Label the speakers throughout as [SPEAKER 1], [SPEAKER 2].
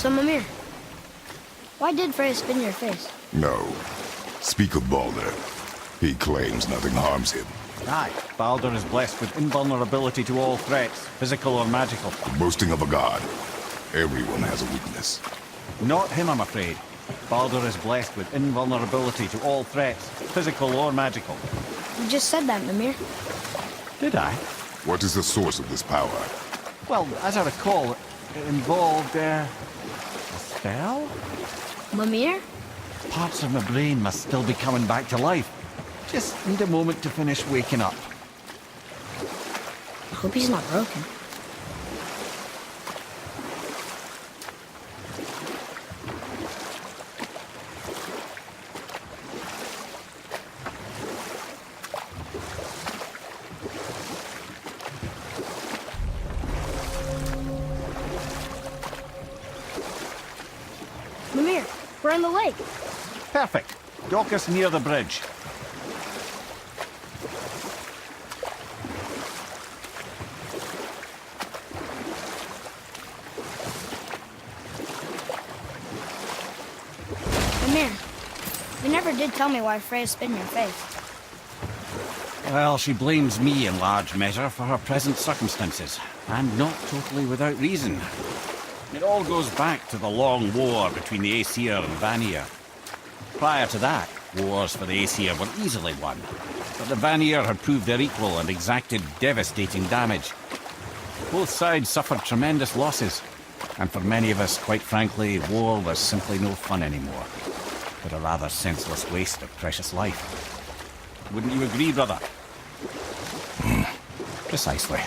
[SPEAKER 1] So, Mimir, why did Freya spin your face?
[SPEAKER 2] No. Speak of Baldur. He claims nothing harms him.
[SPEAKER 3] Aye, Baldur is blessed with invulnerability to all threats, physical or magical.
[SPEAKER 2] The boasting of a god. Everyone has a weakness.
[SPEAKER 3] Not him, I'm afraid. Baldur is blessed with invulnerability to all threats, physical or magical.
[SPEAKER 1] You just said that, Mimir.
[SPEAKER 3] Did I?
[SPEAKER 2] What is the source of this power?
[SPEAKER 3] Well, as I recall, it involved, a spell?
[SPEAKER 1] Mimir?
[SPEAKER 3] Parts of my brain must still be coming back to life. Just need a moment to finish waking up.
[SPEAKER 1] I hope he's not broken. Mimir, we're in the lake.
[SPEAKER 3] Perfect. Dock us near the bridge.
[SPEAKER 1] Mimir, you never did tell me why Freya spit in your face.
[SPEAKER 3] Well, she blames me in large measure for her present circumstances, and not totally without reason. It all goes back to the long war between the Aesir and Vanir. Prior to that, wars for the Aesir were easily won, but the Vanir had proved their equal and exacted devastating damage. Both sides suffered tremendous losses, and for many of us, quite frankly, war was simply no fun anymore, but a rather senseless waste of precious life. Wouldn't you agree, brother? Precisely.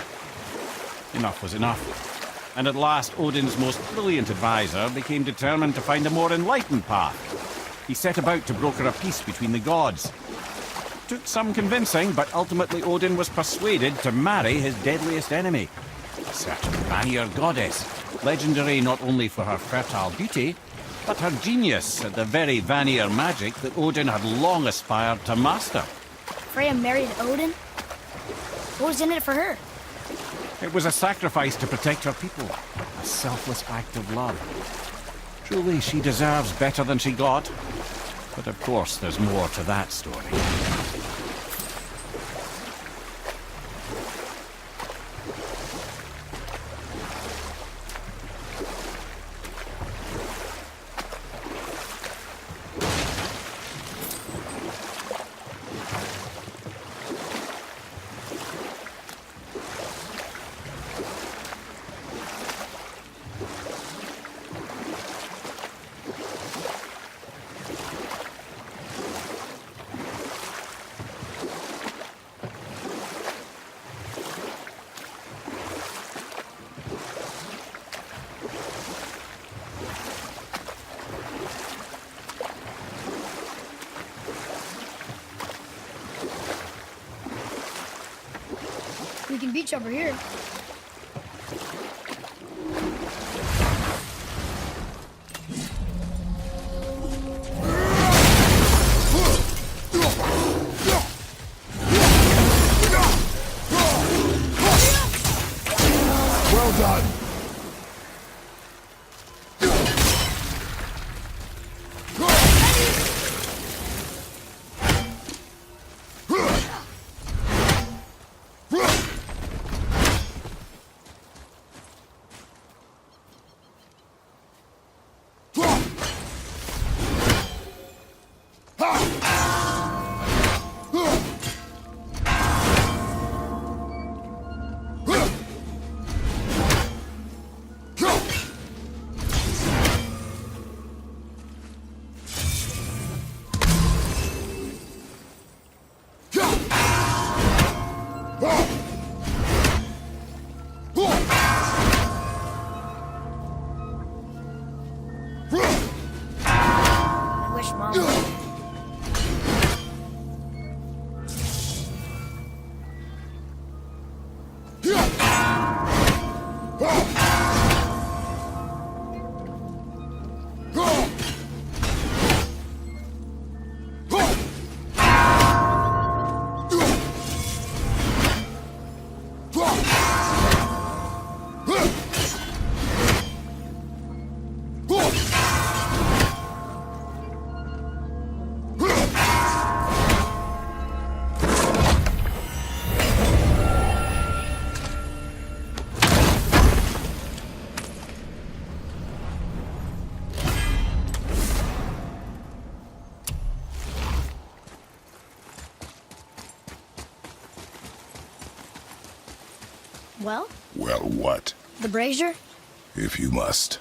[SPEAKER 3] Enough was enough. And at last, Odin's most brilliant advisor became determined to find a more enlightened path. He set about to broker a peace between the gods. Took some convincing, but ultimately Odin was persuaded to marry his deadliest enemy, a certain Vanir goddess, legendary not only for her fertile beauty, but her genius at the very Vanir magic that Odin had long aspired to master.
[SPEAKER 1] Freya married Odin? What was in it for her?
[SPEAKER 3] It was a sacrifice to protect her people, a selfless act of love. Truly, she deserves better than she got. But of course, there's more to that story.
[SPEAKER 1] We can beach over here.
[SPEAKER 2] Well done!
[SPEAKER 1] I wish Mom would. Well,
[SPEAKER 2] Well, what?
[SPEAKER 1] the brazier?
[SPEAKER 2] If you must.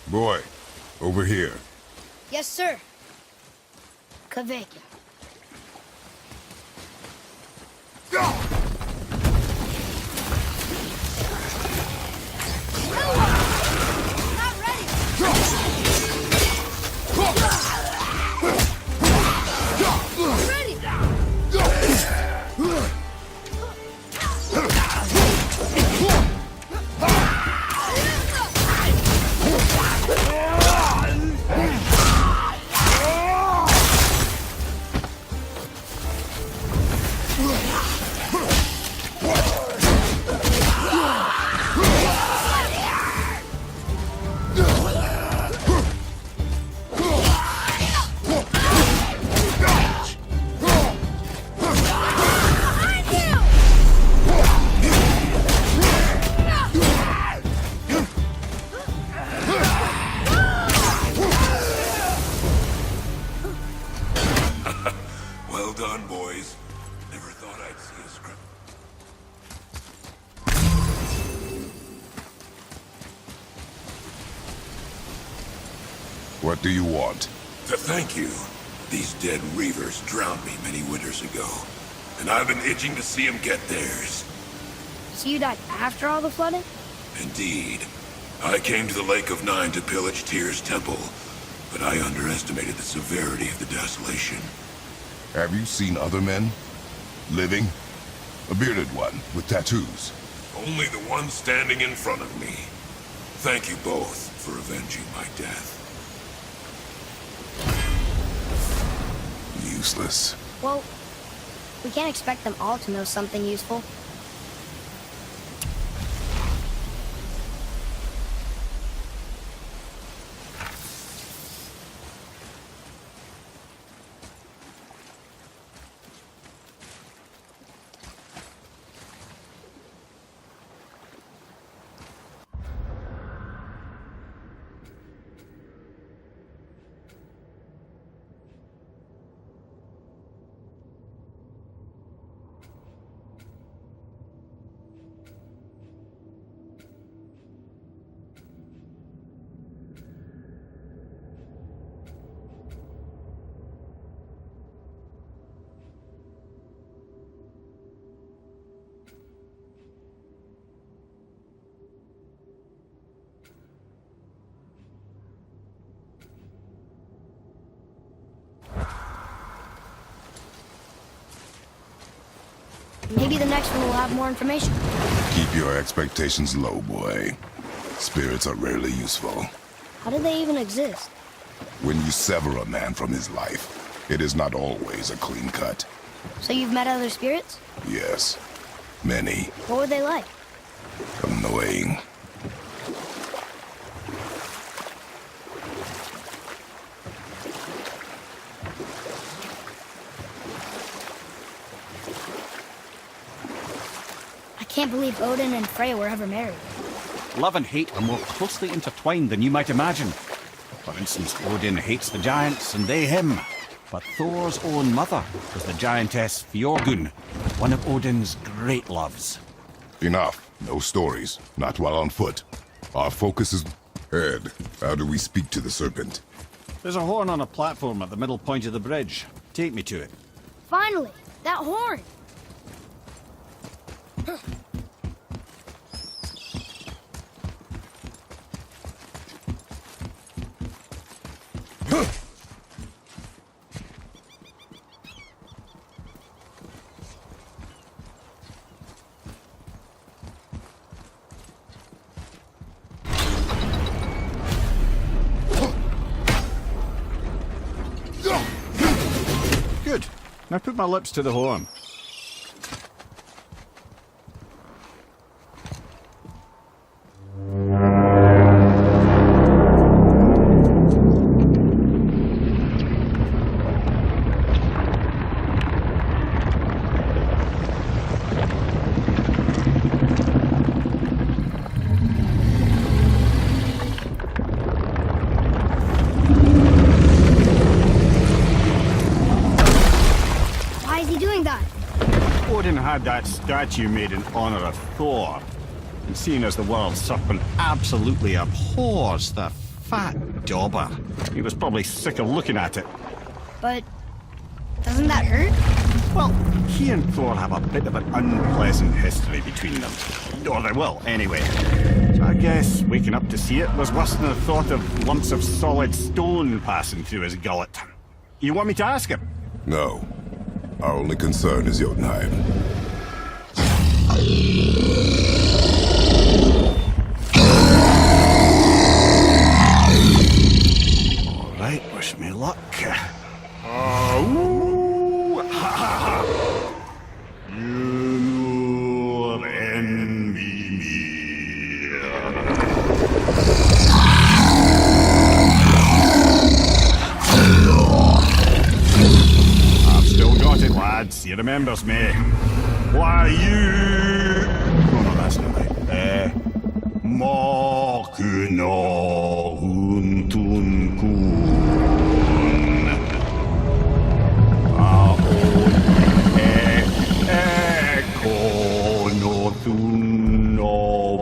[SPEAKER 2] Boy, over here.
[SPEAKER 1] Yes, sir. Kaveka. Not ready. Ready.
[SPEAKER 2] Well done, boys. Never thought I'd see a scrap. What do you want?
[SPEAKER 4] To thank you. These dead Reavers drowned me many winters ago, and I've been itching to see them get theirs.
[SPEAKER 1] So you died after all the flooding?
[SPEAKER 4] Indeed. I came to the Lake of Nine to pillage Tyr's temple, but I underestimated the severity of the desolation.
[SPEAKER 2] Have you seen other men? Living? A bearded one with tattoos.
[SPEAKER 4] Only the one standing in front of me. Thank you both for avenging my death.
[SPEAKER 2] Useless.
[SPEAKER 1] Well, we can't expect them all to know something useful. Maybe the next one will have more information.
[SPEAKER 2] Keep your expectations low, boy. Spirits are rarely useful.
[SPEAKER 1] How do they even exist?
[SPEAKER 2] When you sever a man from his life, it is not always a clean cut.
[SPEAKER 1] So you've met other spirits?
[SPEAKER 2] Yes, many.
[SPEAKER 1] What were they like?
[SPEAKER 2] Annoying.
[SPEAKER 1] I can't believe Odin and Freya were ever married.
[SPEAKER 3] Love and hate are more closely intertwined than you might imagine. For instance, Odin hates the giants and they him. But Thor's own mother was the giantess Fjorgun, one of Odin's great loves.
[SPEAKER 2] Enough. No stories. Not while on foot. Our focus is... Ed, how do we speak to the serpent?
[SPEAKER 3] There's a horn on a platform at the middle point of the bridge. Take me to it.
[SPEAKER 1] Finally! That horn!
[SPEAKER 3] Good. Now put my lips to the horn.
[SPEAKER 1] Why is he doing that?
[SPEAKER 3] Odin had that statue made in honor of Thor. And seeing as the world serpent absolutely abhors the fat dauber, he was probably sick of looking at it.
[SPEAKER 1] But doesn't that hurt?
[SPEAKER 3] Well, he and Thor have a bit of an unpleasant history between them. Or they will, anyway. So I guess waking up to see it was worse than the thought of lumps of solid stone passing through his gullet. You want me to ask him?
[SPEAKER 2] No. Our only concern is Jotunheim.
[SPEAKER 3] All right, wish me luck. Ooh, ha, ha, ha. You envy me. I've still got it, lads. He remembers me. Why you? Oh no, that's not right. Makuna huntun kun. Ahon ekono thuno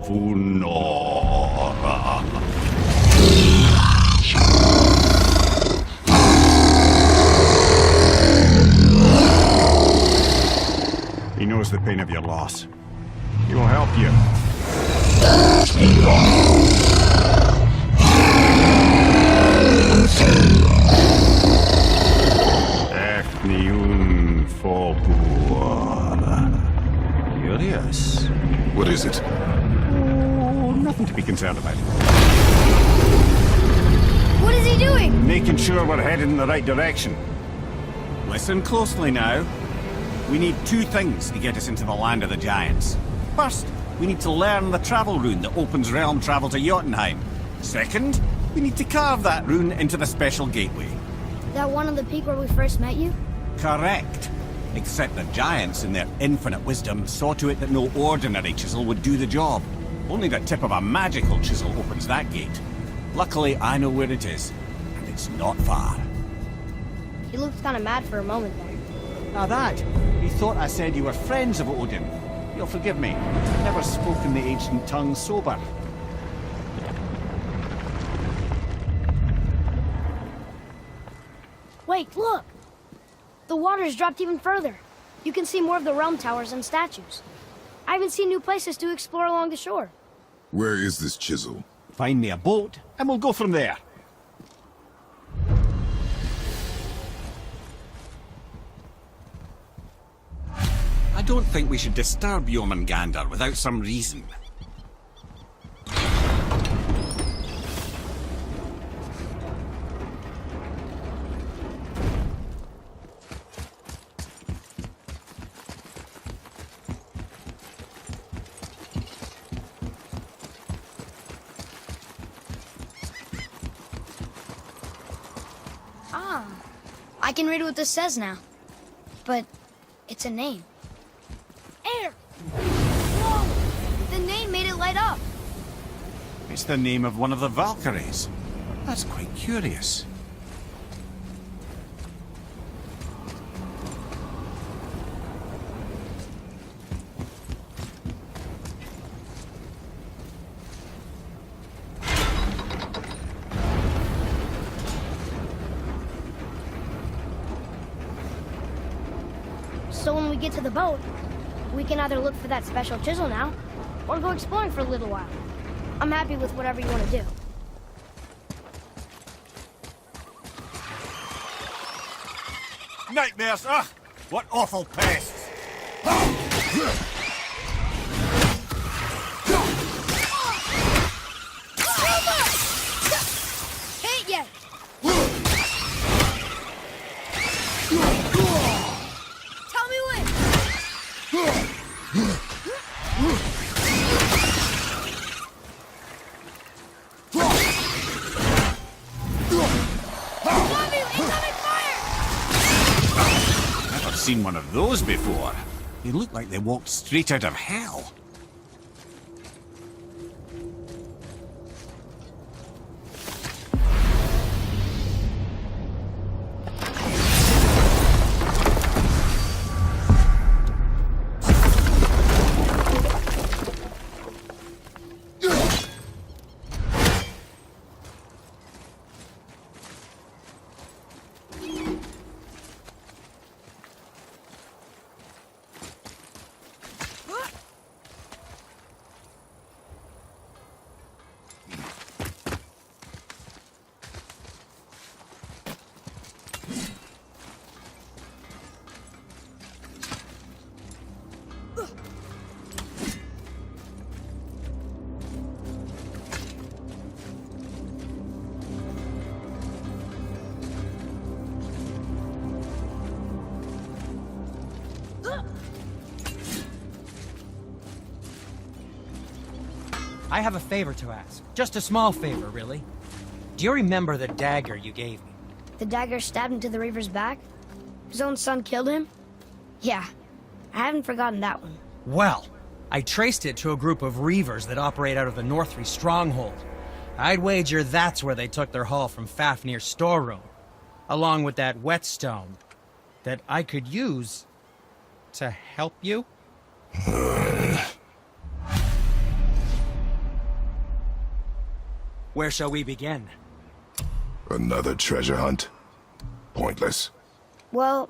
[SPEAKER 3] funora. He knows the pain of your loss. He will help you. Ethniun Folkur. Curious.
[SPEAKER 2] What is it?
[SPEAKER 3] Oh, nothing to be concerned about.
[SPEAKER 1] What is he doing?
[SPEAKER 3] Making sure we're headed in the right direction. Listen closely now. We need two things to get us into the land of the giants. First, we need to learn the travel rune that opens realm travel to Jotunheim. Second, we need to carve that rune into the special gateway.
[SPEAKER 1] That one on the peak where we first met you?
[SPEAKER 3] Correct. Except the giants, in their infinite wisdom, saw to it that no ordinary chisel would do the job. Only the tip of a magical chisel opens that gate. Luckily, I know where it is, and it's not far.
[SPEAKER 1] He looked kind of mad for a moment there.
[SPEAKER 3] Now that, he thought I said you were friends of Odin. You'll forgive me. Never spoken the ancient tongue sober.
[SPEAKER 1] Wait, look! The water's dropped even further. You can see more of the realm towers and statues. I even see new places to explore along the shore.
[SPEAKER 2] Where is this chisel?
[SPEAKER 3] Find me a boat, and we'll go from there. I don't think we should disturb Jormungandr without some reason.
[SPEAKER 1] Ah, I can read what this says now. But it's a name. Air! Whoa! The name made it light up.
[SPEAKER 3] It's the name of one of the Valkyries. That's quite curious.
[SPEAKER 1] So when we get to the boat, we can either look for that special chisel now, or go exploring for a little while. I'm happy with whatever you want to do.
[SPEAKER 3] Nightmares, ugh! What awful pests!
[SPEAKER 1] Hit ya! Tell me when! Incoming fire!
[SPEAKER 3] Never seen one of those before. They look like they walked straight out of hell.
[SPEAKER 5] I have a favor to ask. Just a small favor, really. Do you remember the dagger you gave me?
[SPEAKER 1] The dagger stabbed into the Reaver's back? His own son killed him? Yeah, I haven't forgotten that one.
[SPEAKER 5] Well, I traced it to a group of Reavers that operate out of the Northree stronghold. I'd wager that's where they took their haul from Fafnir's storeroom, along with that whetstone that I could use to help you. Where shall we begin?
[SPEAKER 2] Another treasure hunt? Pointless.
[SPEAKER 1] Well,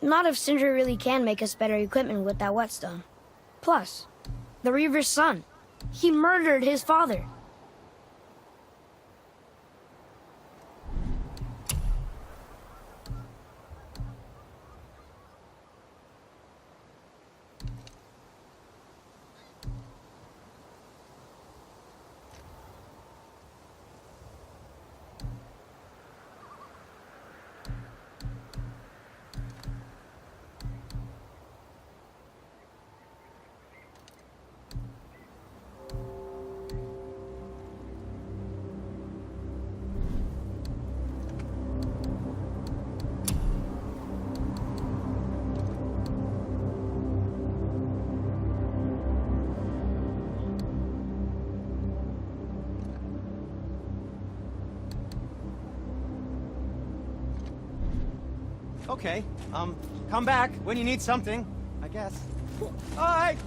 [SPEAKER 1] not if Sindri really can make us better equipment with that whetstone. Plus, the Reaver's son. He murdered his father.
[SPEAKER 5] Okay, come back when you need something, I guess. Bye!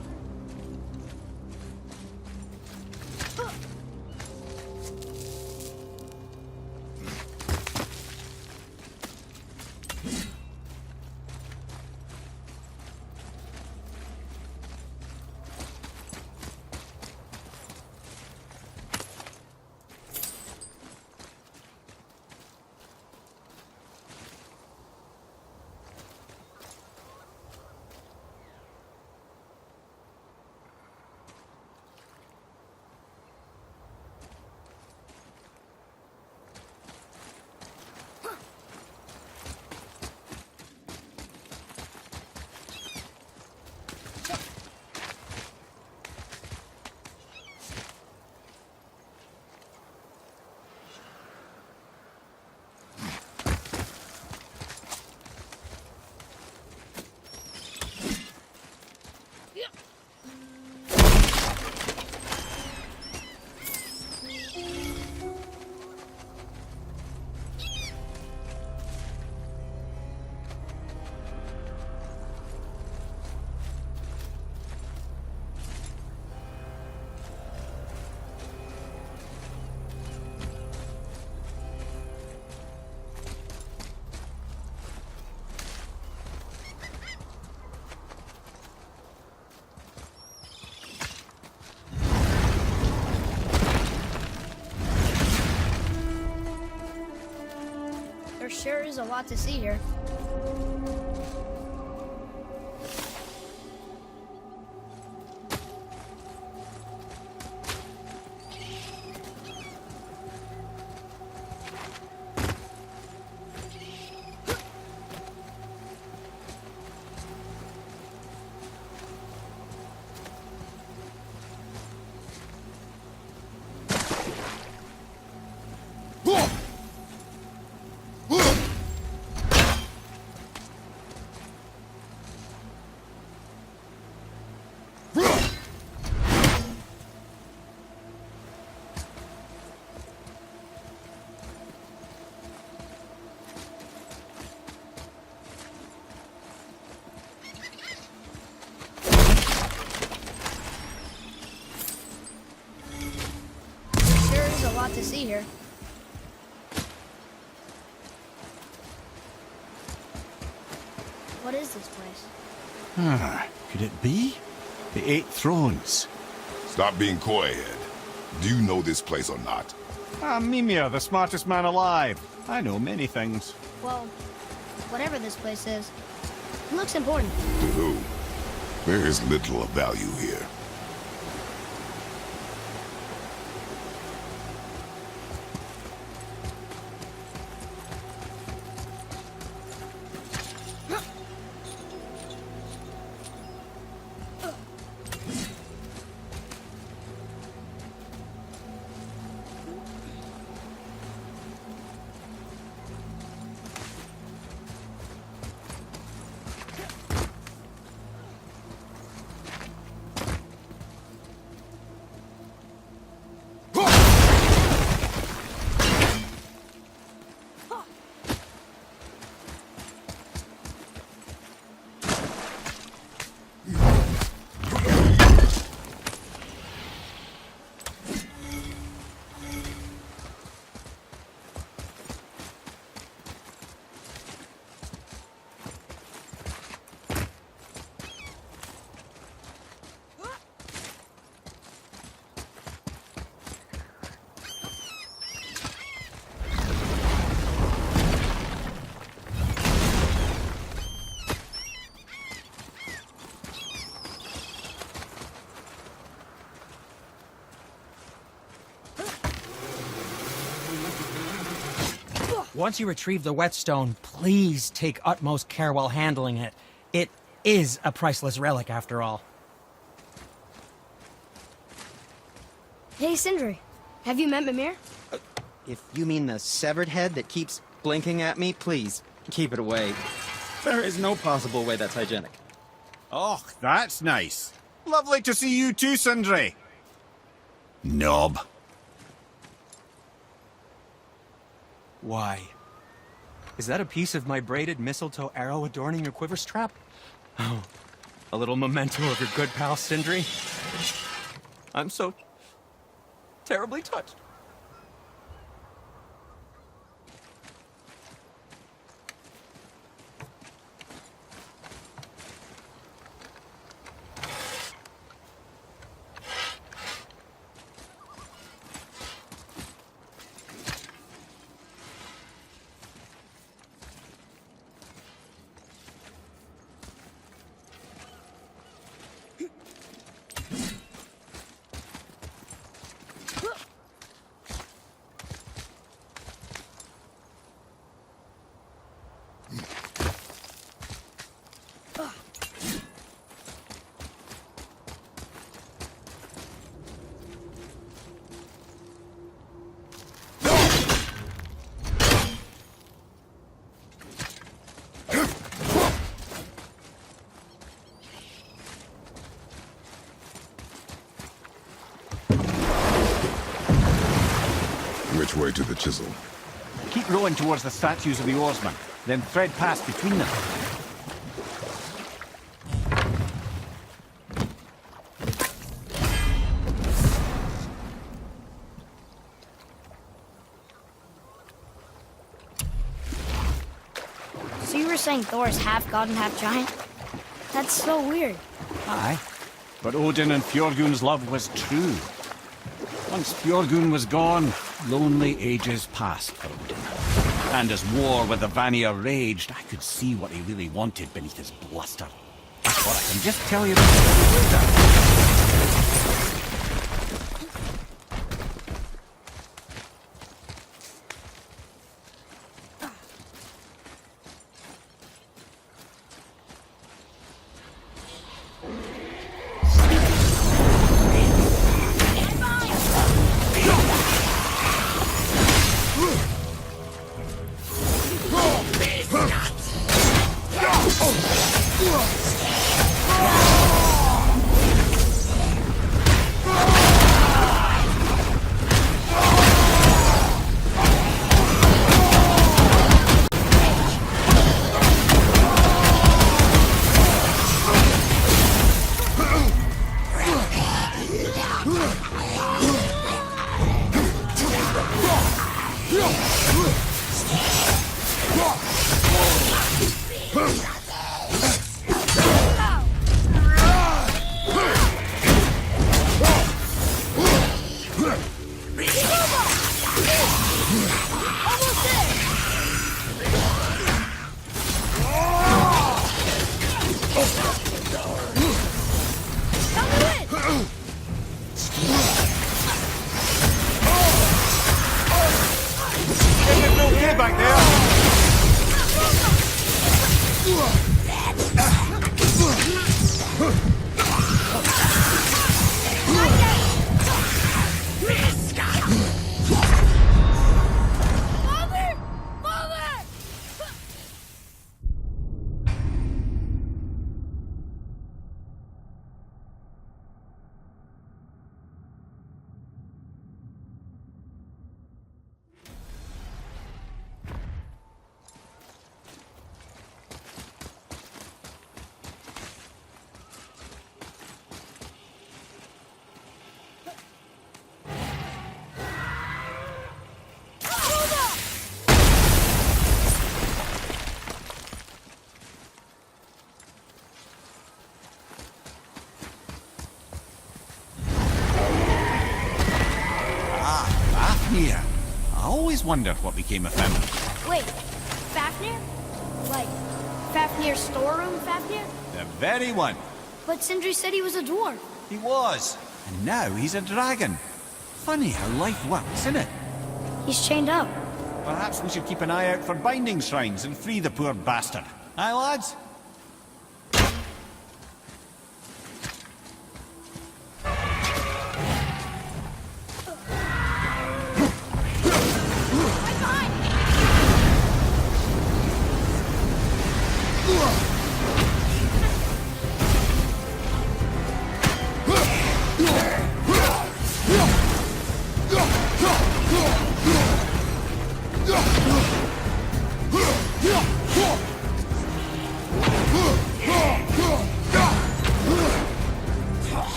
[SPEAKER 1] is a lot to see here. Sure is a lot to see here. What is this place?
[SPEAKER 3] Could it be? The Eight Thrones.
[SPEAKER 2] Stop being coy, Ed. Do you know this place or not?
[SPEAKER 3] I'm Mimir, the smartest man alive. I know many things.
[SPEAKER 1] Well, whatever this place is, it looks important.
[SPEAKER 2] To who? There is little of value here.
[SPEAKER 5] Once you retrieve the whetstone, please take utmost care while handling it. It is a priceless relic, after all.
[SPEAKER 1] Hey, Sindri. Have you met Mimir?
[SPEAKER 6] If you mean the severed head that keeps blinking at me, please, keep it away. There is no possible way that's hygienic.
[SPEAKER 3] Oh, that's nice. Lovely to see you too, Sindri. Knob.
[SPEAKER 5] Why? Is that a piece of my braided mistletoe arrow adorning your quiver strap? Oh, a little memento of your good pal Sindri? I'm so terribly touched.
[SPEAKER 2] Which way to the chisel?
[SPEAKER 3] Keep rowing towards the statues of the oarsmen, then thread past between them.
[SPEAKER 1] So you were saying Thor is half god and half giant? That's so weird.
[SPEAKER 3] Aye. But Odin and Fjorgun's love was true. Once Fjorgun was gone, lonely ages passed for Odin. And as war with the Vanir raged, I could see what he really wanted beneath his bluster. But I can just tell you this. Here. I always wondered what became of him.
[SPEAKER 1] Wait, Fafnir? Like, Fafnir's storeroom Fafnir?
[SPEAKER 3] The very one.
[SPEAKER 1] But Sindri said he was a dwarf.
[SPEAKER 3] He was. And now he's a dragon. Funny how life works, isn't it?
[SPEAKER 1] He's chained up.
[SPEAKER 3] Perhaps we should keep an eye out for binding shrines and free the poor bastard. Aye, lads?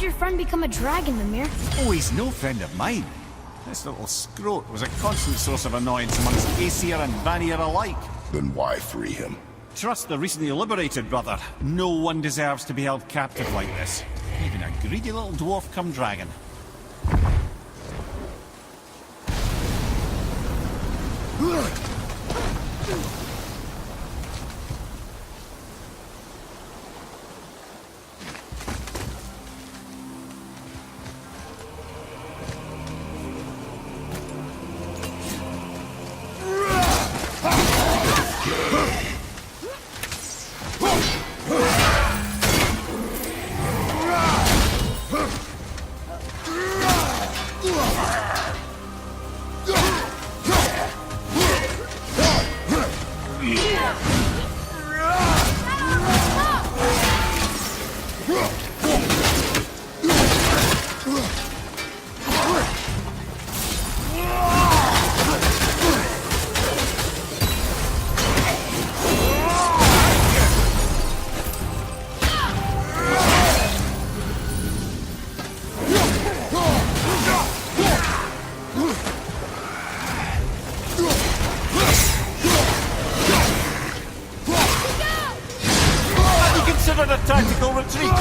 [SPEAKER 1] did your friend become a dragon, Mimir?
[SPEAKER 3] Oh, he's no friend of mine. This little scrote was a constant source of annoyance amongst Aesir and Vanir alike.
[SPEAKER 2] Then why free him?
[SPEAKER 3] Trust the recently liberated, brother. No one deserves to be held captive like this. Even a greedy little dwarf come dragon. Tactical retreat!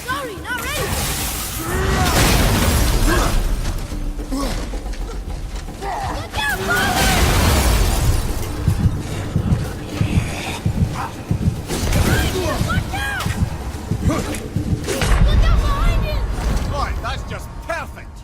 [SPEAKER 1] Sorry, not ready. Look out, Father! Watch out! Look out behind him!
[SPEAKER 3] Right, that's just perfect!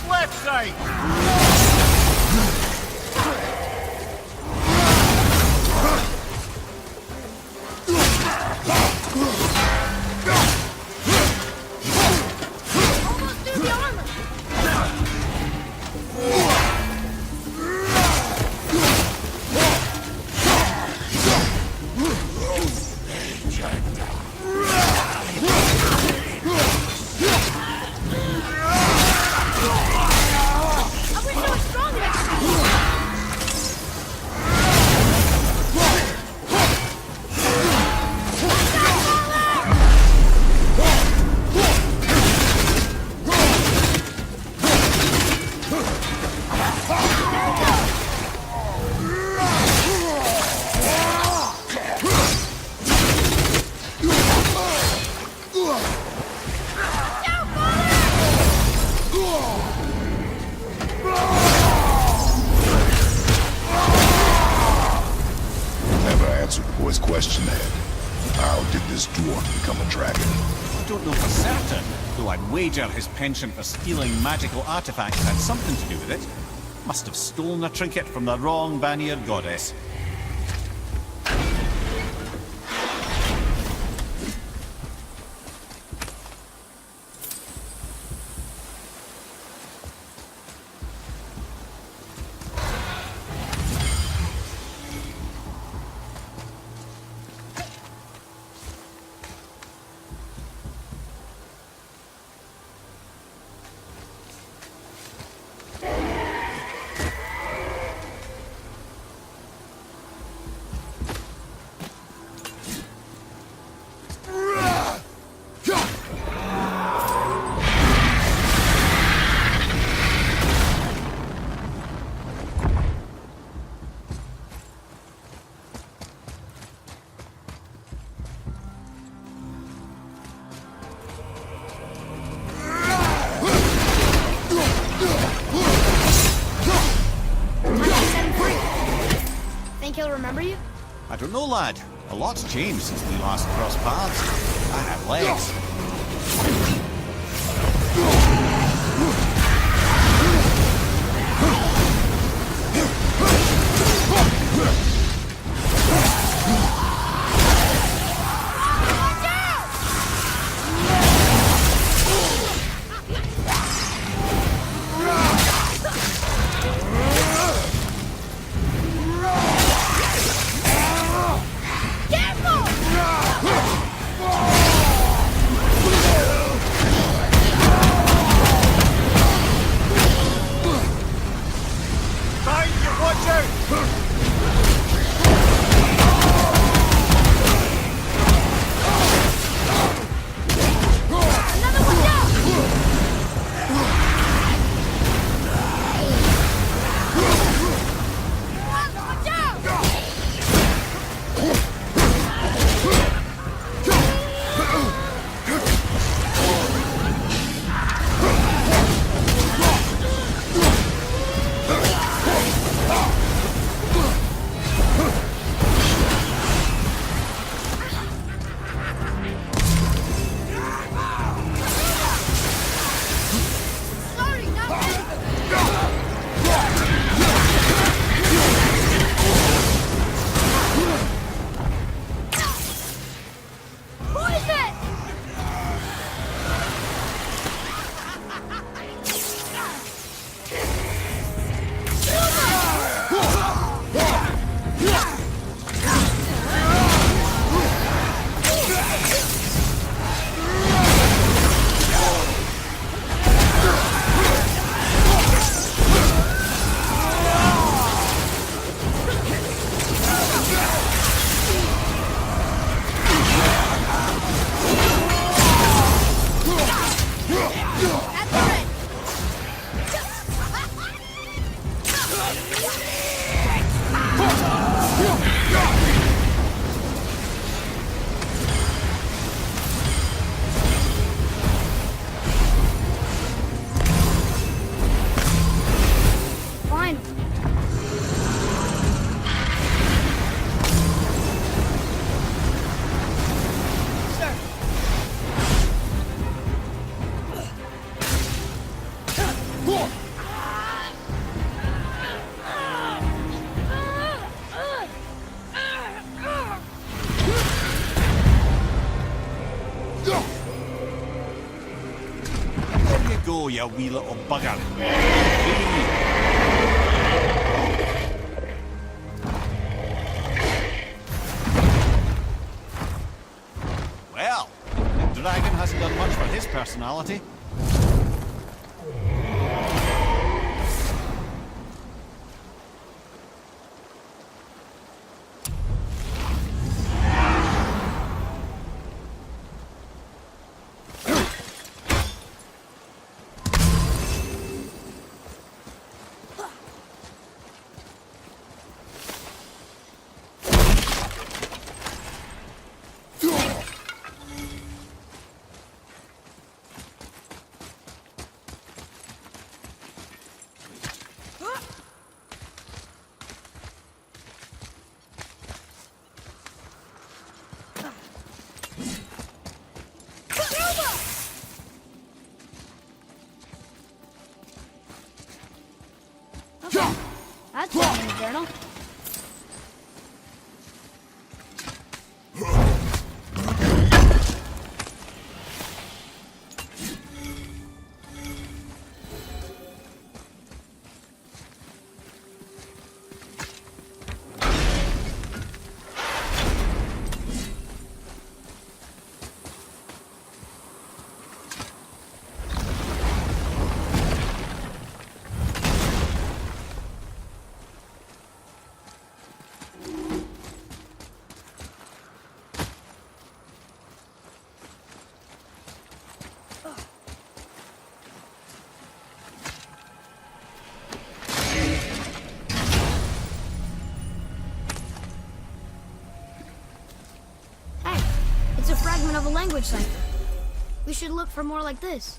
[SPEAKER 3] Left side!
[SPEAKER 1] Almost through the armor. I wish I was strong enough.
[SPEAKER 2] Never answered the boy's question, Ed. How did this dwarf become a dragon?
[SPEAKER 3] I don't know for certain, though I'd wager his penchant for stealing magical artifacts had something to do with it. Must have stolen a trinket from the wrong Vanir goddess.
[SPEAKER 1] Think he'll remember you?
[SPEAKER 3] I don't know, lad. A lot's changed since we last crossed paths. I have legs.
[SPEAKER 1] Careful!
[SPEAKER 3] you wee little bugger. Well, the dragon hasn't done much for his personality.
[SPEAKER 1] That's not in the journal. It's a fragment of a language cipher. We should look for more like this.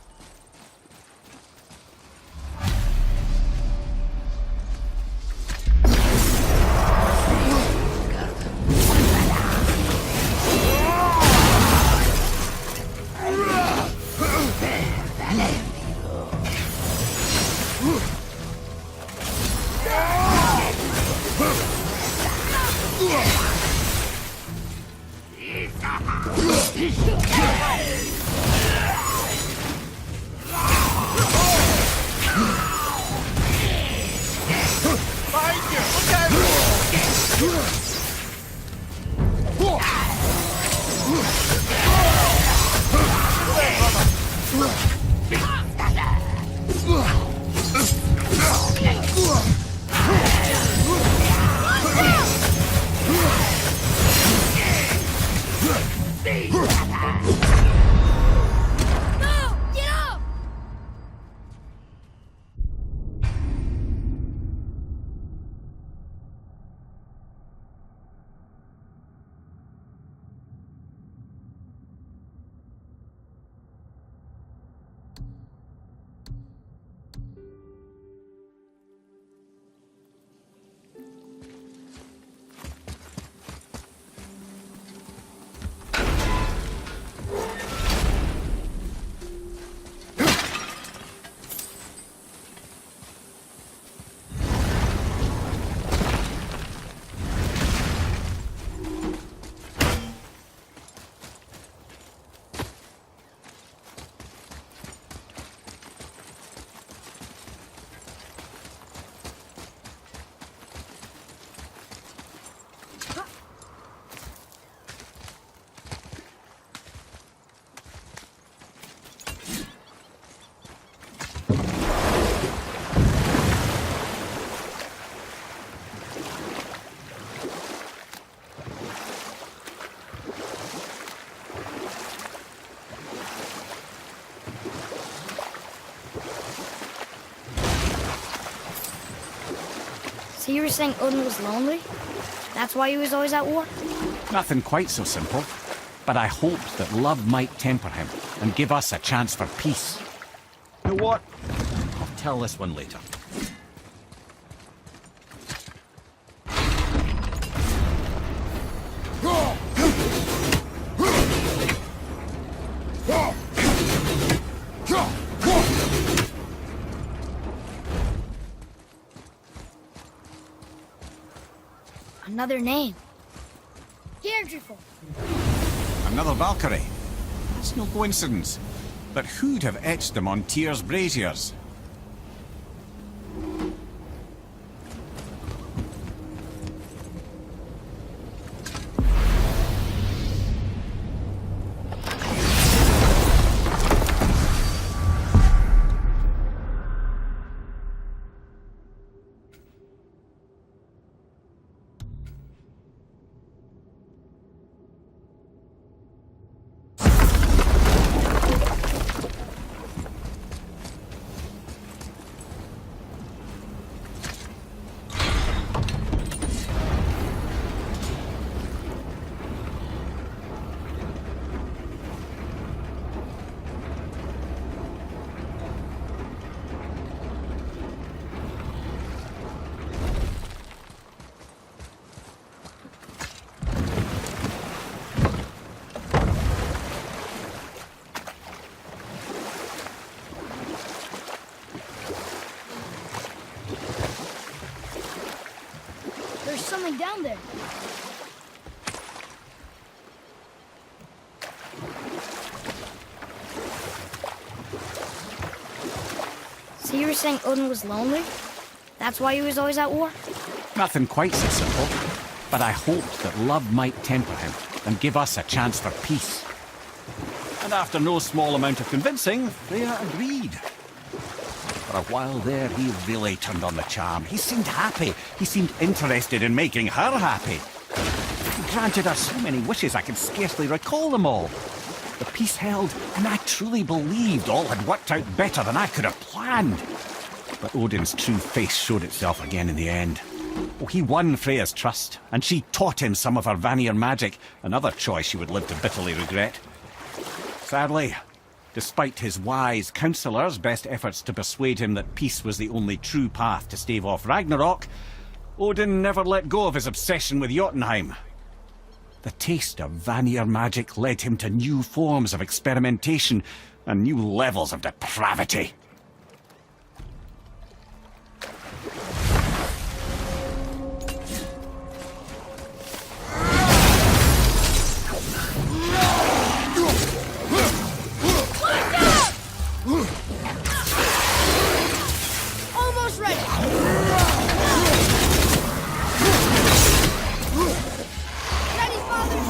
[SPEAKER 1] No! Get up! So you were saying Odin was lonely? That's why he was always at war?
[SPEAKER 3] Nothing quite so simple. But I hoped that love might temper him and give us a chance for peace. You know what? I'll tell this one later.
[SPEAKER 1] Another name. Deirdre.
[SPEAKER 3] Another Valkyrie. That's no coincidence. but who'd have etched them on Tyr's braziers?
[SPEAKER 1] There's something down there. So you were saying Odin was lonely? That's why he was always at war?
[SPEAKER 3] Nothing quite so simple, but I hoped that love might temper him and give us a chance for peace. And after no small amount of convincing, Freya agreed. For a while there, he really turned on the charm. He seemed happy. He seemed interested in making her happy. He granted her so many wishes I can scarcely recall them all. The peace held, and I truly believed all had worked out better than I could have planned. But Odin's true face showed itself again in the end. Oh, he won Freya's trust, and she taught him some of her Vanir magic, another choice she would live to bitterly regret. Sadly, despite his wise counsellors' best efforts to persuade him that peace was the only true path to stave off Ragnarok, Odin never let go of his obsession with Jotunheim. The taste of Vanir magic led him to new forms of experimentation and new levels of depravity.
[SPEAKER 1] Almost ready! Ready, father!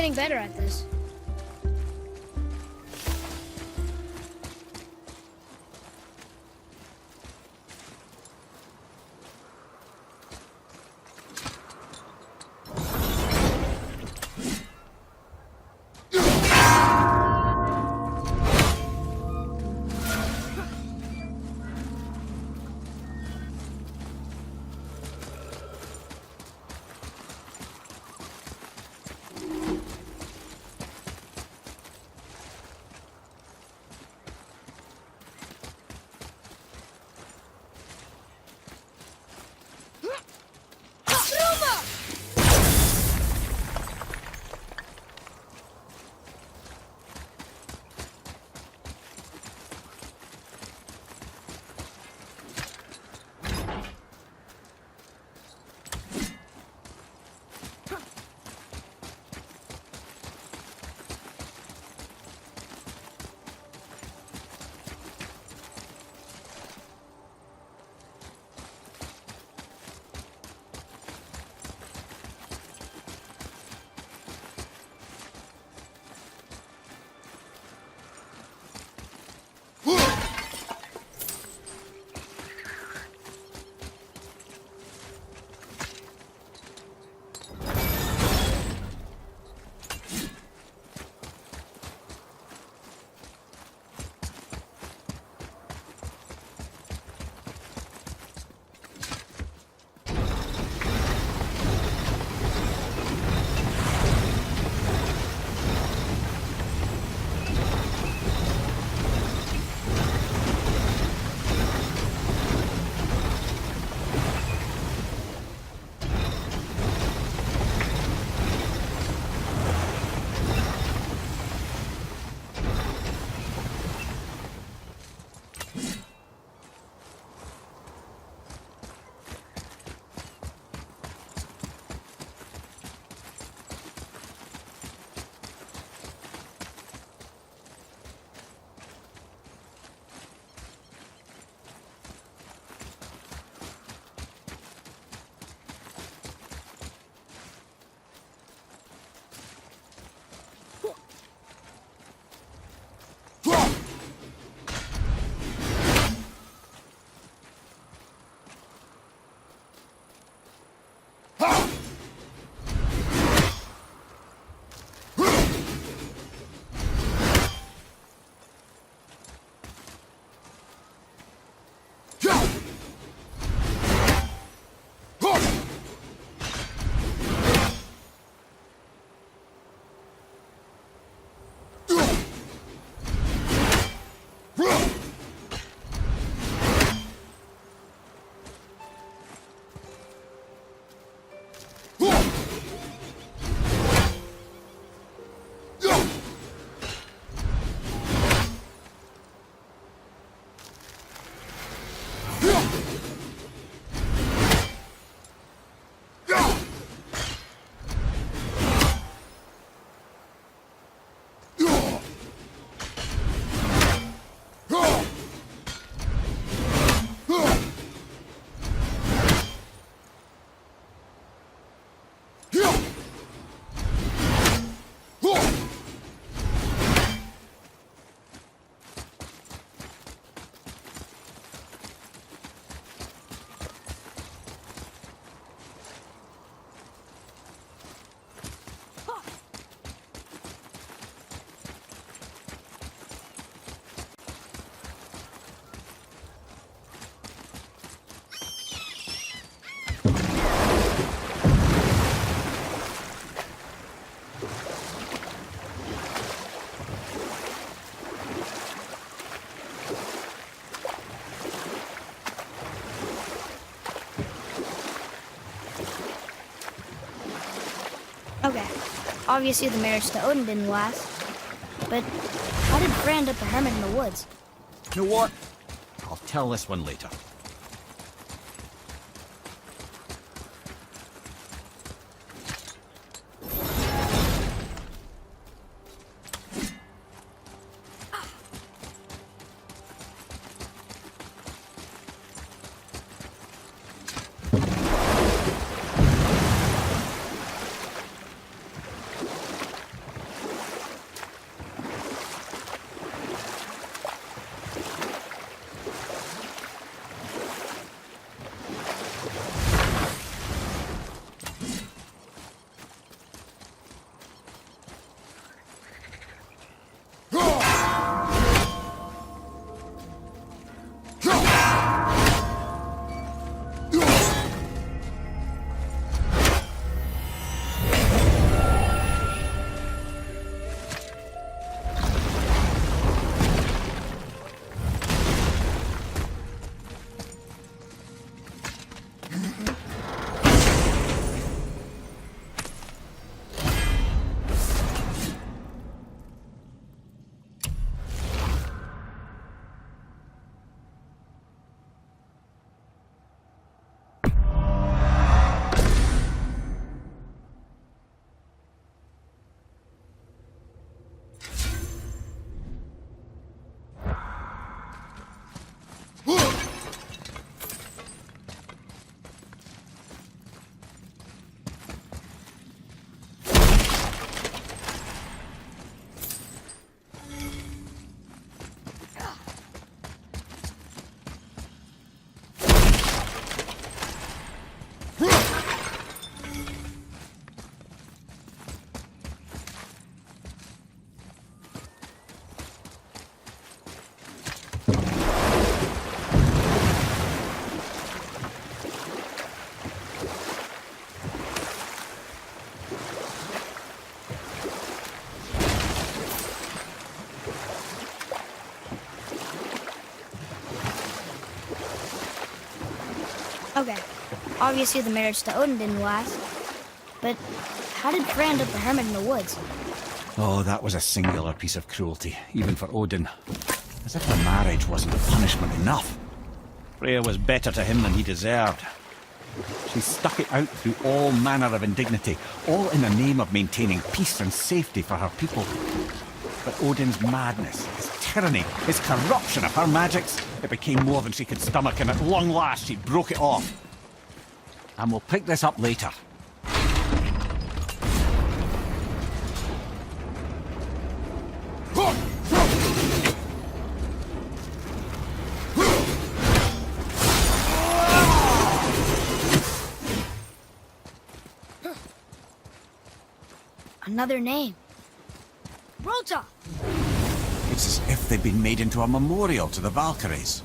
[SPEAKER 1] getting better at this. Okay. Obviously the marriage to Odin didn't last. But how did Frey end up a hermit in the woods?
[SPEAKER 3] You know what? I'll tell this one later.
[SPEAKER 1] Okay. Obviously the marriage to Odin didn't last. But how did Frey end up a hermit in the woods?
[SPEAKER 3] Oh, that was a singular piece of cruelty, even for Odin. As if the marriage wasn't punishment enough. Freya was better to him than he deserved. She stuck it out through all manner of indignity, all in the name of maintaining peace and safety for her people. But Odin's madness, his tyranny, his corruption of her magics, it became more than she could stomach, and at long last she broke it off. And we'll pick this up later.
[SPEAKER 1] Another name. Rota!
[SPEAKER 3] It's as if they'd been made into a memorial to the Valkyries.